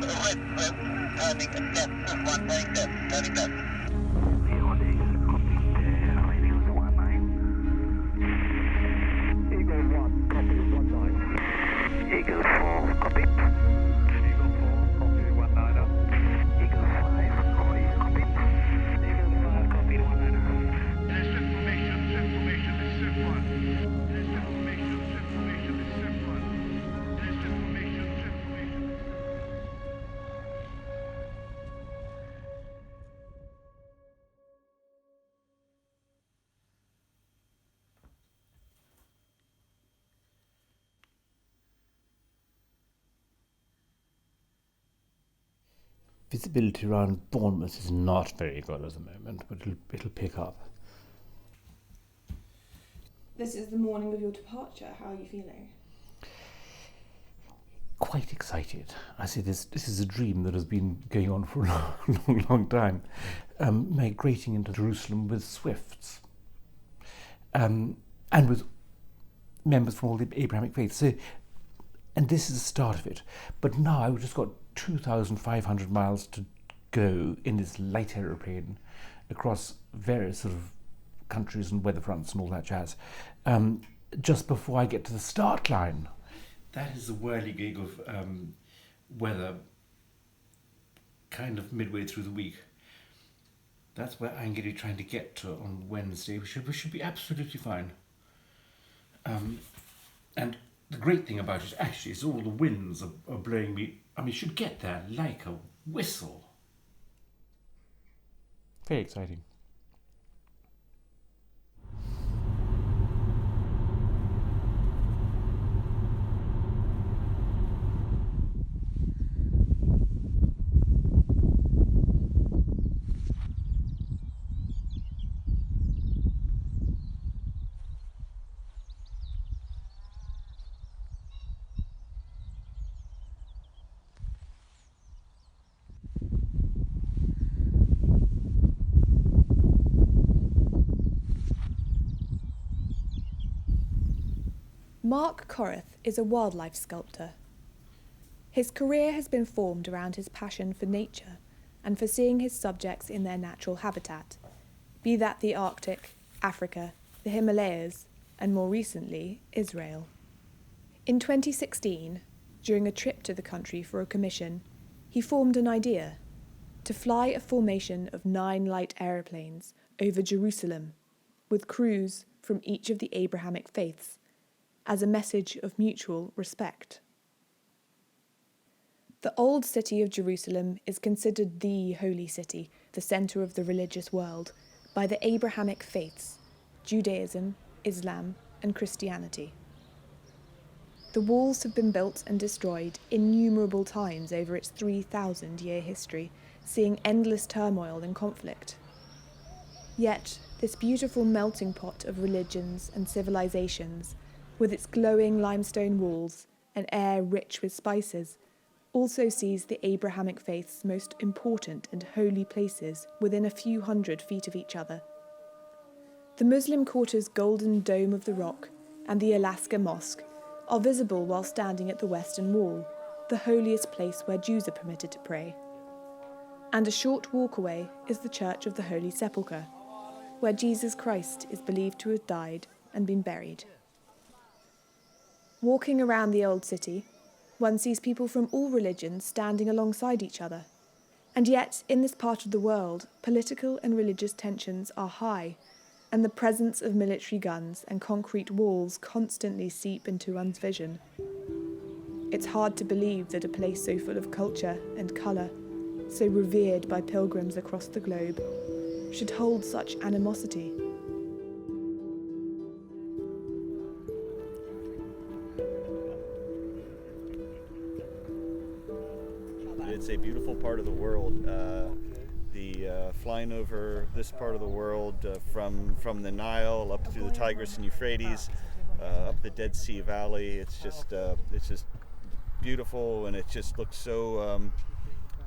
turning left, 1 turning left. Visibility around Bournemouth is not very good at the moment, but it'll pick up. This is the morning of your departure. How are you feeling? Quite excited. I see this is a dream that has been going on for a long time. Migrating into Jerusalem with Swifts. And with members from all the Abrahamic Faiths. So, and this is the start of it. But now I've just got 2,500 miles to go in this light aeroplane across various sort of countries and weather fronts and all that jazz, just before I get to the start line. That is the whirligig of weather kind of midway through the week. That's where I'm going to be trying to get to on Wednesday. We should be absolutely fine. And the great thing about it actually is all the winds are blowing me. I mean, you should get there like a whistle. Very exciting. Mark Coreth is a wildlife sculptor. His career has been formed around his passion for nature and for seeing his subjects in their natural habitat, be that the Arctic, Africa, the Himalayas, and more recently, Israel. In 2016, during a trip to the country for a commission, he formed an idea to fly a formation of 9 light aeroplanes over Jerusalem with crews from each of the Abrahamic Faiths, as a message of mutual respect. The old city of Jerusalem is considered the holy city, the centre of the religious world, by the Abrahamic Faiths, Judaism, Islam, and Christianity. The walls have been built and destroyed innumerable times over its 3,000-year history, seeing endless turmoil and conflict. Yet, this beautiful melting pot of religions and civilizations, with its glowing limestone walls and air rich with spices, also sees the Abrahamic Faith's most important and holy places within a few hundred feet of each other. The Muslim Quarter's Golden Dome of the Rock and the Alaska Mosque are visible while standing at the Western Wall, the holiest place where Jews are permitted to pray. And a short walk away is the Church of the Holy Sepulchre, where Jesus Christ is believed to have died and been buried. Walking around the old city, one sees people from all religions standing alongside each other. And yet, in this part of the world, political and religious tensions are high, and the presence of military guns and concrete walls constantly seep into one's vision. It's hard to believe that a place so full of culture and colour, so revered by pilgrims across the globe, should hold such animosity. It's a beautiful part of the world. Flying over this part of the world from the Nile up through the Tigris and Euphrates, up the Dead Sea Valley, it's just beautiful, and it just looks so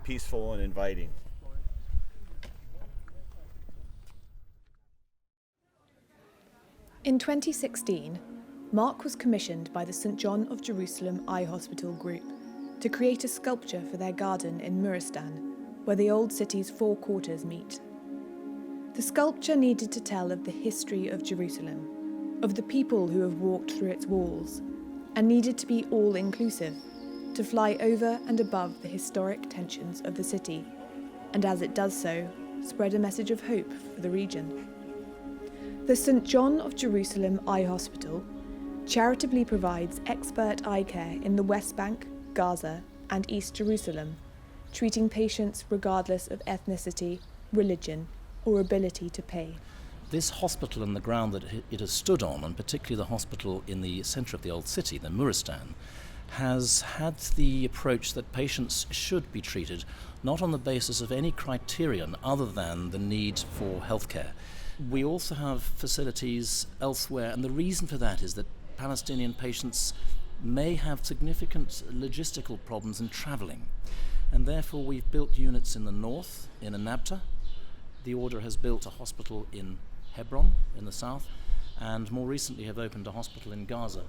peaceful and inviting. In 2016, Mark was commissioned by the St. John of Jerusalem Eye Hospital Group to create a sculpture for their garden in Muristan, where the old city's 4 quarters meet. The sculpture needed to tell of the history of Jerusalem, of the people who have walked through its walls, and needed to be all-inclusive, to fly over and above the historic tensions of the city, and as it does so, spread a message of hope for the region. The St. John of Jerusalem Eye Hospital charitably provides expert eye care in the West Bank, Gaza, and East Jerusalem, treating patients regardless of ethnicity, religion, or ability to pay. This hospital and the ground that it has stood on, and particularly the hospital in the centre of the old city, the Muristan, has had the approach that patients should be treated not on the basis of any criterion other than the need for healthcare. We also have facilities elsewhere, and the reason for that is that Palestinian patients may have significant logistical problems in travelling, and therefore we've built units in the north, in Anabta. The Order has built a hospital in Hebron in the south, and more recently have opened a hospital in Gaza,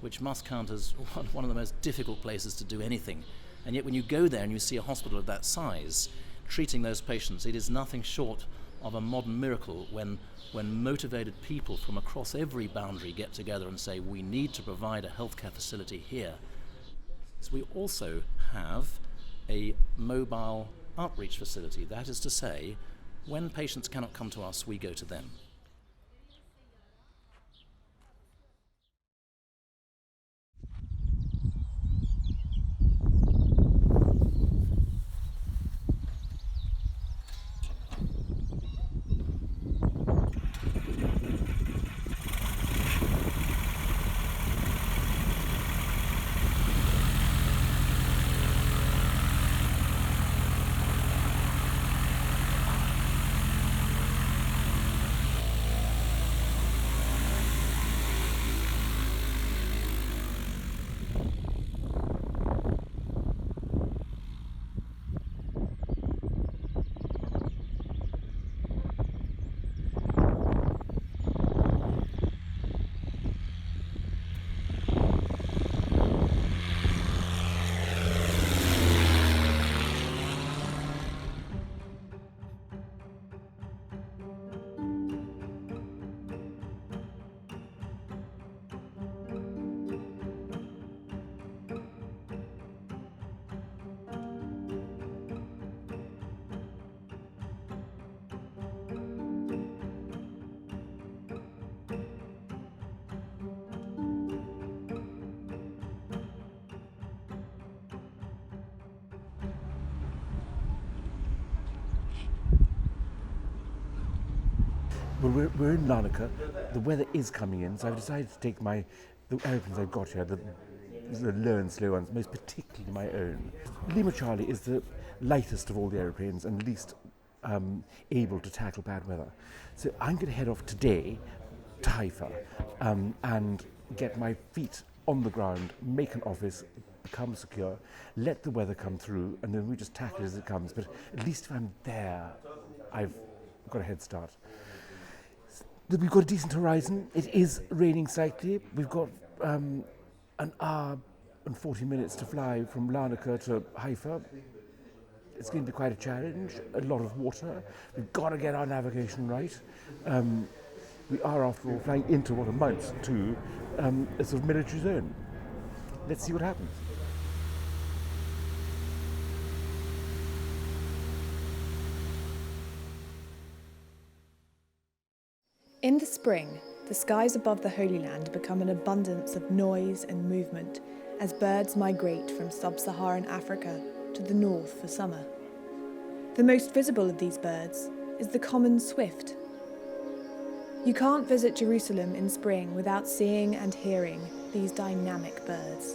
which must count as one of the most difficult places to do anything. And yet when you go there and you see a hospital of that size treating those patients, it is nothing short of a modern miracle when motivated people from across every boundary get together and say, we need to provide a healthcare facility here. So we also have a mobile outreach facility. That is to say, when patients cannot come to us, we go to them. Well, we're in Larnaca. The weather is coming in, so I've decided to take the aeroplanes I've got here, the low and slow ones, most particularly my own. Lima Charlie is the lightest of all the aeroplanes and least able to tackle bad weather. So I'm going to head off today to Haifa and get my feet on the ground, make an office, become secure, let the weather come through, and then we just tackle it as it comes. But at least if I'm there, I've got a head start. We've got a decent horizon. It is raining slightly. We've got an hour and 40 minutes to fly from Larnaca to Haifa. It's going to be quite a challenge, a lot of water. We've got to get our navigation right. We are, after all, flying into what amounts to a sort of military zone. Let's see what happens. In the spring, the skies above the Holy Land become an abundance of noise and movement as birds migrate from sub-Saharan Africa to the north for summer. The most visible of these birds is the common swift. You can't visit Jerusalem in spring without seeing and hearing these dynamic birds.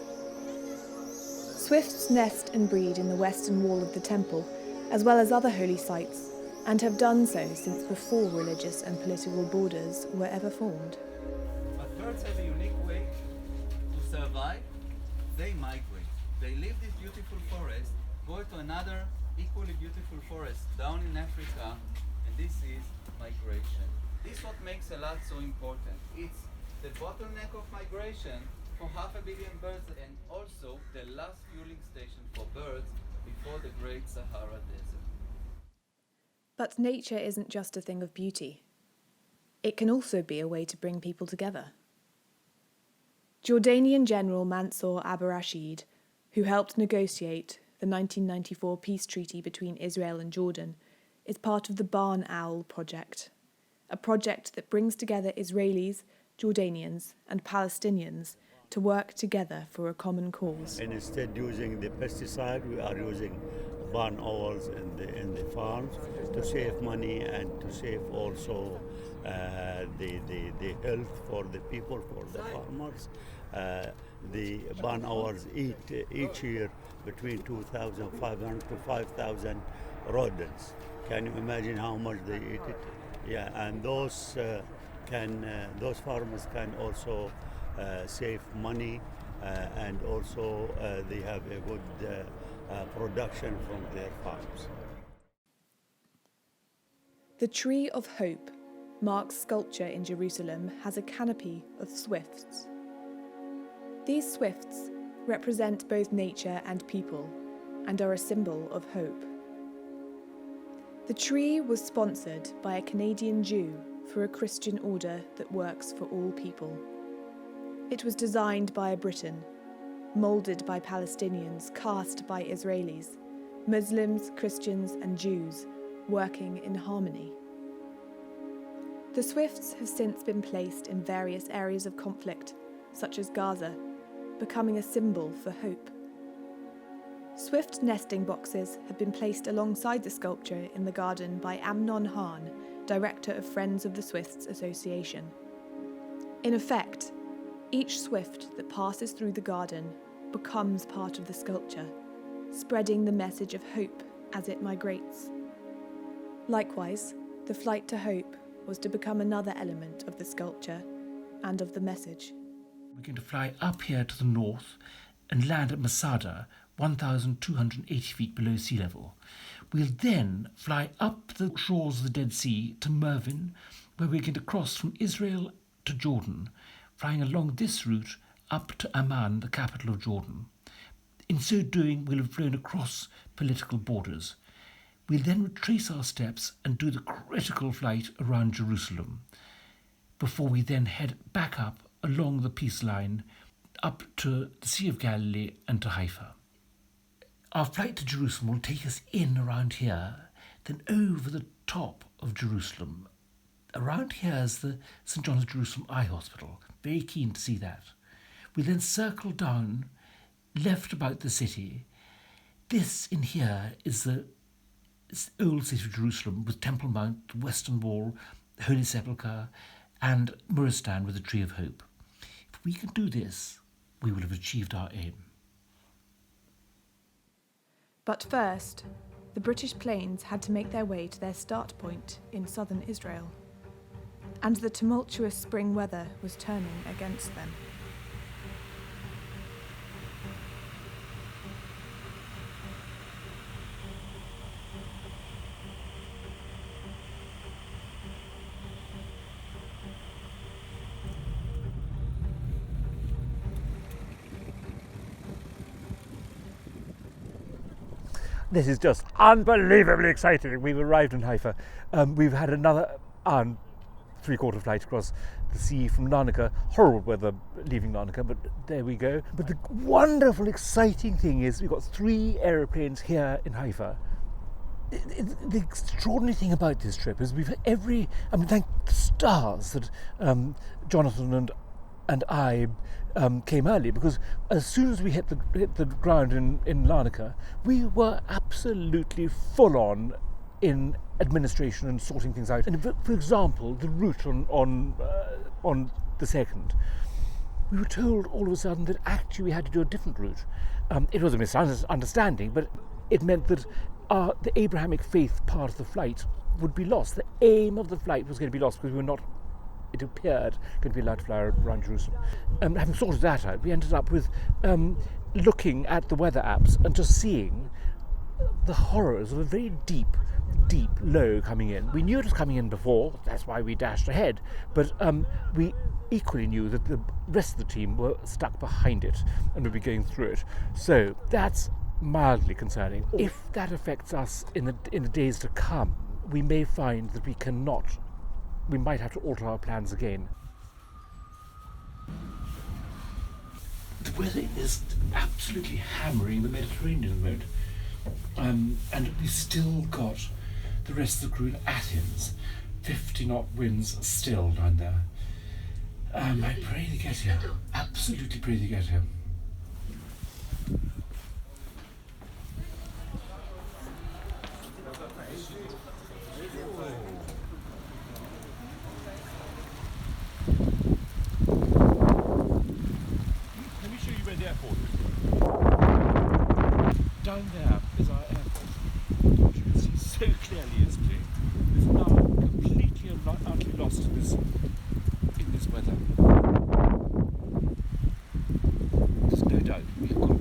Swifts nest and breed in the western wall of the temple, as well as other holy sites, and have done so since before religious and political borders were ever formed. But birds have a unique way to survive. They migrate. They leave this beautiful forest, go to another equally beautiful forest down in Africa, and this is migration. This is what makes a lot so important. It's the bottleneck of migration for 500 million birds and also the last fueling station for birds before the Great Sahara Desert. But nature isn't just a thing of beauty. It can also be a way to bring people together. Jordanian General Mansour Abarashid, who helped negotiate the 1994 peace treaty between Israel and Jordan, is part of the Barn Owl project, a project that brings together Israelis, Jordanians and Palestinians to work together for a common cause. And instead using the pesticide, we are using barn owls in the farms to save money and to save also the health for the people, for the farmers. The barn owls eat each year between 2,500 to 5,000 rodents. Can you imagine how much they eat it? Yeah, and those farmers can also save money and also they have a good production from their farms. The Tree of Hope, Mark's sculpture in Jerusalem, has a canopy of swifts. These swifts represent both nature and people and are a symbol of hope. The tree was sponsored by a Canadian Jew for a Christian order that works for all people. It was designed by a Briton, moulded by Palestinians, cast by Israelis, Muslims, Christians and Jews, working in harmony. The swifts have since been placed in various areas of conflict, such as Gaza, becoming a symbol for hope. Swift nesting boxes have been placed alongside the sculpture in the garden by Amnon Hahn, director of Friends of the Swifts Association. In effect, each swift that passes through the garden becomes part of the sculpture, spreading the message of hope as it migrates. Likewise, the flight to hope was to become another element of the sculpture and of the message. We're going to fly up here to the north and land at Masada, 1,280 feet below sea level. We'll then fly up the shores of the Dead Sea to Mervin, where we're going to cross from Israel to Jordan, flying along this route up to Amman, the capital of Jordan. In so doing, we'll have flown across political borders. We'll then retrace our steps and do the critical flight around Jerusalem, before we then head back up along the peace line up to the Sea of Galilee and to Haifa. Our flight to Jerusalem will take us in around here, then over the top of Jerusalem. Around here is the St. John of Jerusalem Eye Hospital. Very keen to see that. We then circle down, left about the city. This in here is the old city of Jerusalem with Temple Mount, the Western Wall, the Holy Sepulchre, and Muristan with the Tree of Hope. If we can do this, we will have achieved our aim. But first, the British planes had to make their way to their start point in southern Israel, and the tumultuous spring weather was turning against them. This is just unbelievably exciting. We've arrived in Haifa. We've had another hour and three-quarter flight across the sea from Larnaca. Horrible weather leaving Larnaca, but there we go. But the wonderful, exciting thing is we've got 3 aeroplanes here in Haifa. The extraordinary thing about this trip is we've had thank the stars that Jonathan and I came early, because as soon as we hit the ground in Larnaca, we were absolutely full on in administration and sorting things out. And for example, the route on the 2nd, we were told all of a sudden that actually we had to do a different route. It was a misunderstanding, but it meant that the Abrahamic Faith part of the flight would be lost. The aim of the flight was going to be lost because we were not, it appeared, going to be allowed to fly around Jerusalem. Having sorted that out, we ended up with looking at the weather apps and just seeing the horrors of a very deep low coming in. We knew it was coming in before, that's why we dashed ahead, but we equally knew that the rest of the team were stuck behind it and would be going through it. So that's mildly concerning. If that affects us in the days to come, we may find that we might have to alter our plans again. The weather is absolutely hammering the Mediterranean at the moment. And we've still got the rest of the crew in Athens. 50-knot winds still down there. I pray they get here. Absolutely pray they get here. Let me show you where the airport is. Down there is our airport, which you can see so clearly yesterday. It's now completely and utterly lost in this weather. There's no doubt we've got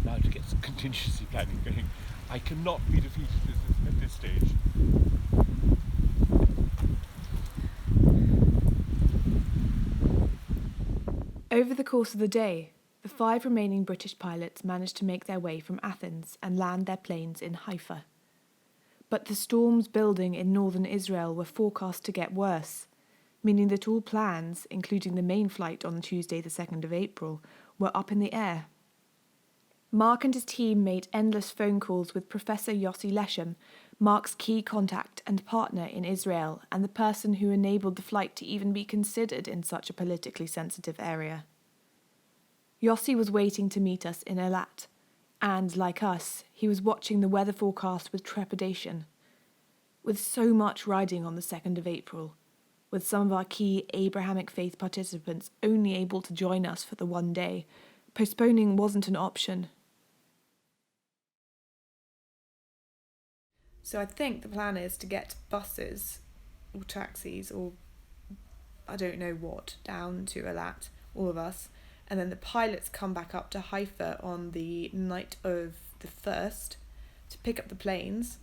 now to get some contingency planning going. I cannot be defeated at this stage. Over the course of the day, the 5 remaining British pilots managed to make their way from Athens and land their planes in Haifa. But the storms building in northern Israel were forecast to get worse, meaning that all plans, including the main flight on Tuesday the 2nd of April, were up in the air. Mark and his team made endless phone calls with Professor Yossi Leshem, Mark's key contact and partner in Israel, and the person who enabled the flight to even be considered in such a politically sensitive area. Yossi was waiting to meet us in Eilat, and, like us, he was watching the weather forecast with trepidation. With so much riding on the 2nd of April, with some of our key Abrahamic Faith participants only able to join us for the one day, postponing wasn't an option. So I think the plan is to get buses or taxis or I don't know what down to Eilat, all of us, and then the pilots come back up to Haifa on the night of the 1st to pick up the planes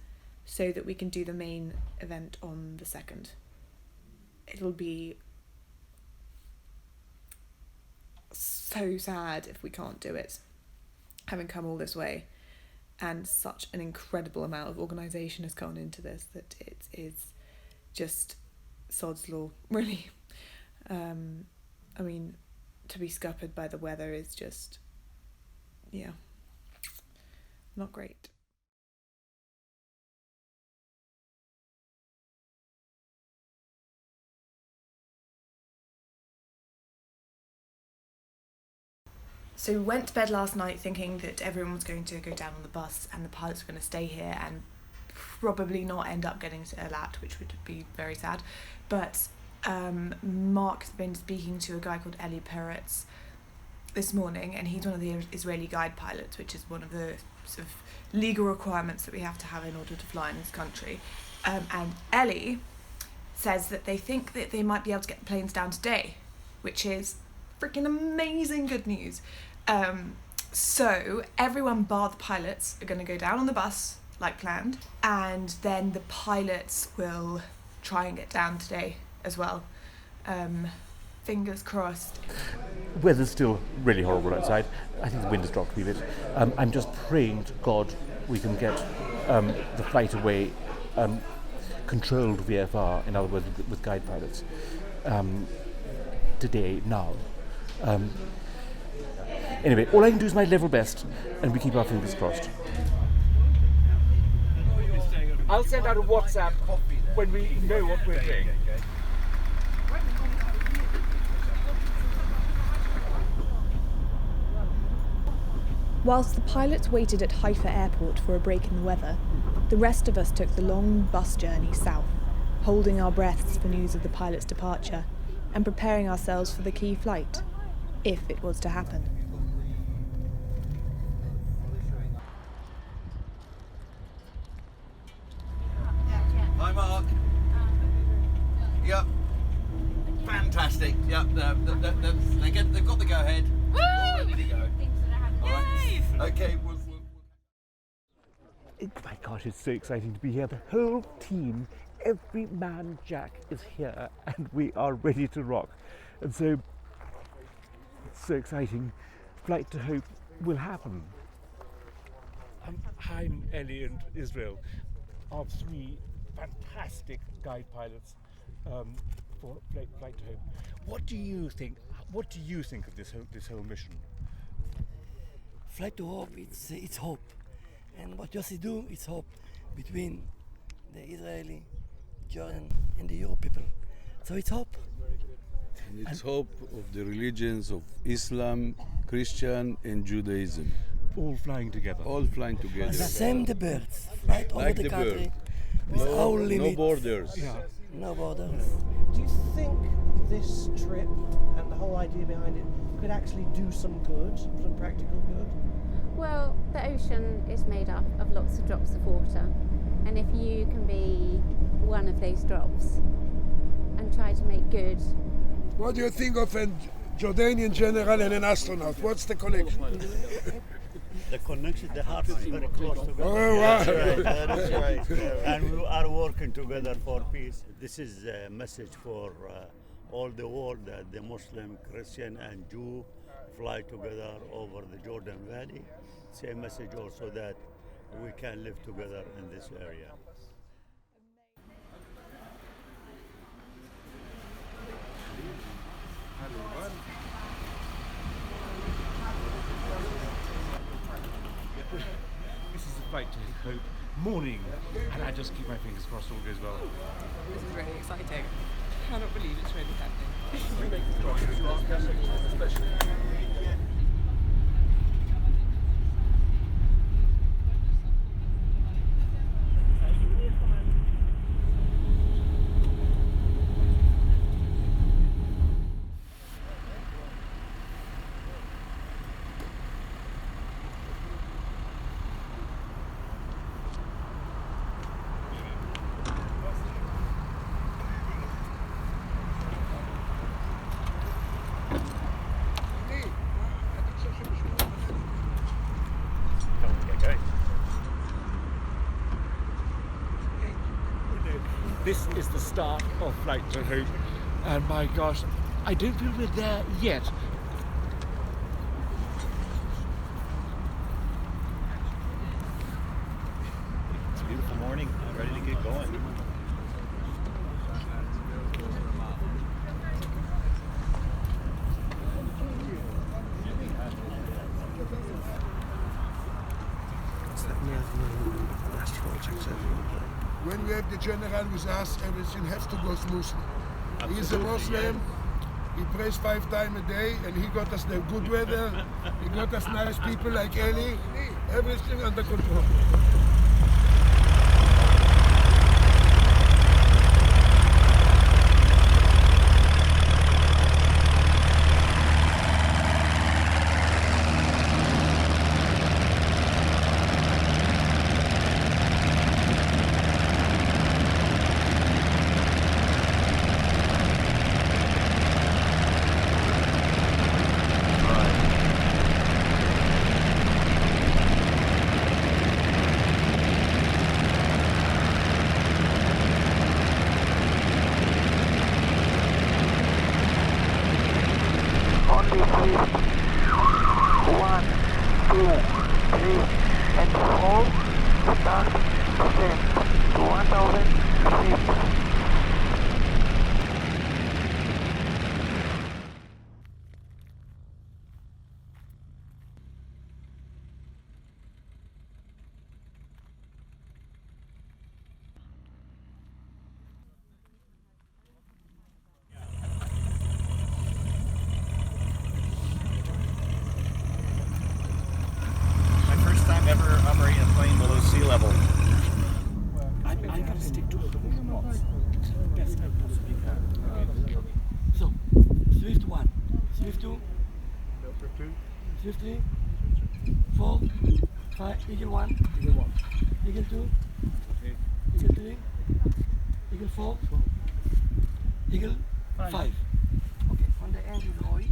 so that we can do the main event on the 2nd. It'll be so sad if we can't do it, having come all this way. And such an incredible amount of organisation has gone into this that it is just sod's law, really. I mean, to be scuppered by the weather is just, not great. So we went to bed last night thinking that everyone was going to go down on the bus and the pilots were going to stay here and probably not end up getting to Eilat, which would be very sad. But Mark's been speaking to a guy called Eli Peretz this morning, and he's one of the Israeli guide pilots, which is one of the sort of legal requirements that we have to have in order to fly in this country. And Eli says that they think that they might be able to get the planes down today, which is freaking amazing good news. So everyone bar the pilots are going to go down on the bus like planned, and then the pilots will try and get down today as well. Fingers crossed. Weather's still really horrible outside. I think the wind has dropped a wee bit. I'm just praying to God we can get the flight away controlled VFR, in other words, with guide pilots, today, now. Anyway, all I can do is my level best, and we keep our fingers crossed. I'll send out a WhatsApp when we know what we're doing. Whilst the pilots waited at Haifa airport for a break in the weather, the rest of us took the long bus journey south, holding our breaths for news of the pilot's departure and preparing ourselves for the key flight, if it was to happen. Hi, Mark. Yep. Fantastic. Yep. They've got the go-ahead. Woo! We're ready to go. All right. Okay. My gosh, it's so exciting to be here. The whole team, every man jack is here and we are ready to rock. And so it's so exciting. Flight to Hope will happen. I'm Ellie and Israel, our three fantastic guide pilots for Flight to Hope. What do you think? What do you think of this whole mission? Flight to Hope, it's hope, and what Yossi do, it's hope between the Israeli, Jordan, and the Europe people. So it's hope. And it's hope of the religions of Islam, Christian, and Judaism. All flying together. All flying together. Same the birds, flight over Like the the country, bird. without No limits. borders. Yeah. No borders. Do you think this trip and the whole idea behind it could actually do some good, some practical good? Well, the ocean is made up of lots of drops of water, and if you can be one of those drops and try to make good. What do you think of a Jordanian general and an astronaut? What's the connection? The connection, the heart is very close together. Oh, wow. That's right, that is right. And we are working together for peace. This is a message for all the world that the Muslim, Christian, and Jew fly together over the Jordan Valley. It's a message also that we can live together in this area. This is the Flight to Hope morning, and I just keep my fingers crossed all goes well. This is really exciting. I cannot believe it's really happening. This is the start of Flight to Hope, and my gosh, I don't feel we're there yet. It's a beautiful morning. I'm ready to get going. When we have the general with us, everything has to go smoothly. He's a Muslim. He prays 5 times a day, and he got us the good weather. He got us nice people like Ellie. Everything under control. Eagle 1, Eagle 2, Eagle 3, Eagle 4, Eagle 5. Okay, on the end is oil.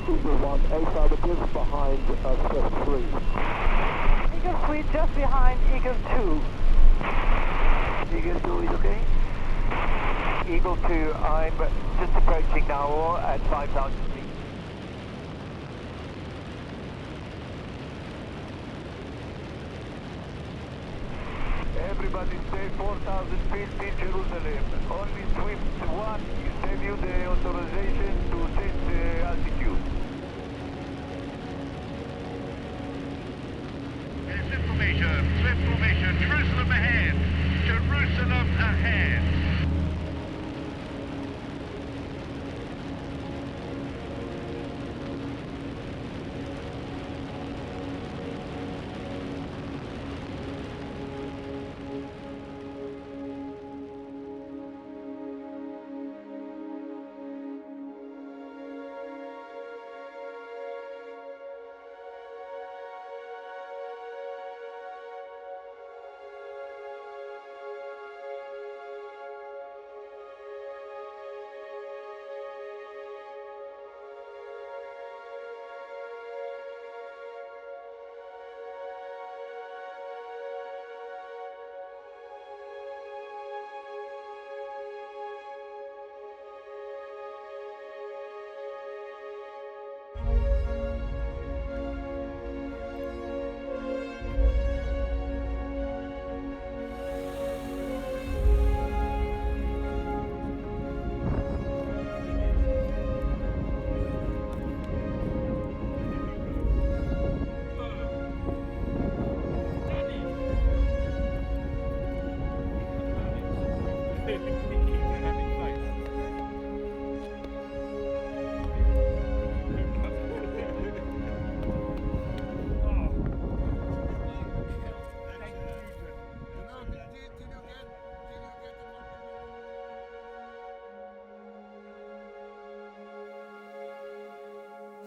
Eagle 1, affirmative, behind Swift 3. Eagle 3 just behind Eagle 2. Eagle 2 is okay? Eagle 2, I'm just approaching now at 5,000 feet. Everybody stay 4,000 feet in Jerusalem. Only Swift 1 gave you the authorization to set the altitude. There's information, Swift formation, Jerusalem ahead. Jerusalem ahead.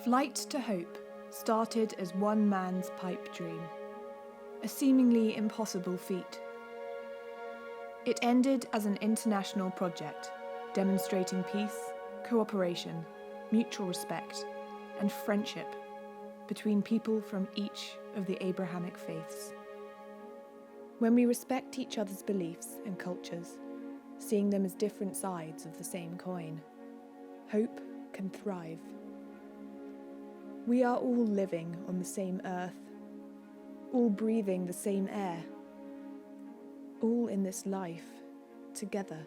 Flight to Hope started as one man's pipe dream, a seemingly impossible feat. It ended as an international project demonstrating peace, cooperation, mutual respect, and friendship between people from each of the Abrahamic faiths. When we respect each other's beliefs and cultures, seeing them as different sides of the same coin, hope can thrive. We are all living on the same earth, all breathing the same air, all in this life together.